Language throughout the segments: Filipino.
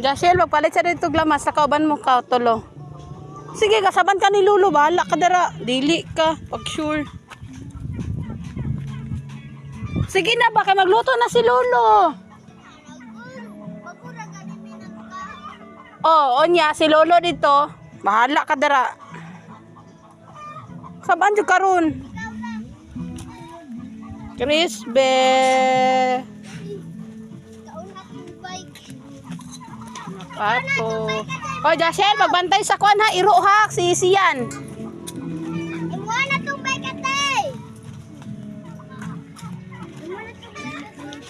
Jasiel, magpalit sa dito glamas sa kauban mo ka tulo. Sige, kasaban ka ni Lolo, bahala ka dara. Dili ka, pag sure. Sige na, baka magluto na si Lolo. Oh, onya, si Lolo dito. Bahala ka dara. Saban jud karon. Crisbe. Pato. Oh, Jasiel, magbantay sa kuan ha, iro ha, sisiyan. Imuha na itong bike atay.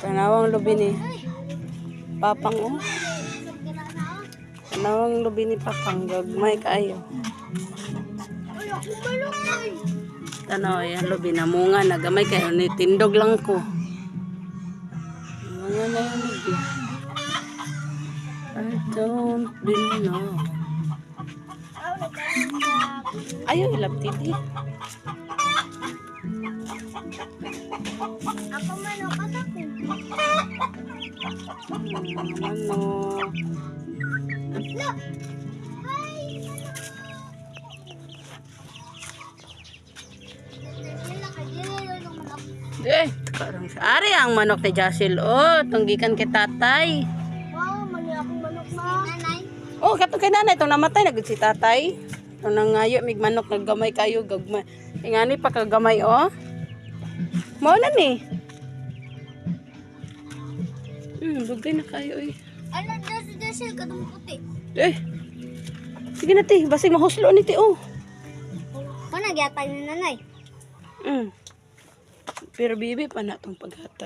Kanawang lubi ni Papang oh. Kanawang lubi ni Papang, gagmay kayo. Ay, ako balokay. Tanaw, yan lubi na munga, nagamay kayo, ni tindog lang ko. Munga na yung lubi. I don't belong. Ayaw, ilap titi. Ako manok at ako. Manok. Look! Hi! Eh, karang ari ang manok ni Jasiel. Oh, tunggikan kay tatay. Wow, mali akong manok ma. Nanay. Oh, katong kay nanay itong namatay nagud si tatay. Itong nangayo mig manok naggamay kayo gagmay. Ingani pa kagamay oh. Mao na ni. Bugay na kayo eh. Ala, dasi kadong puti. Eh. Sige na ti, basig mahuslo ni ti oh. Kung nagyatay ni nanay. Pero bibi pa na itong paghatag.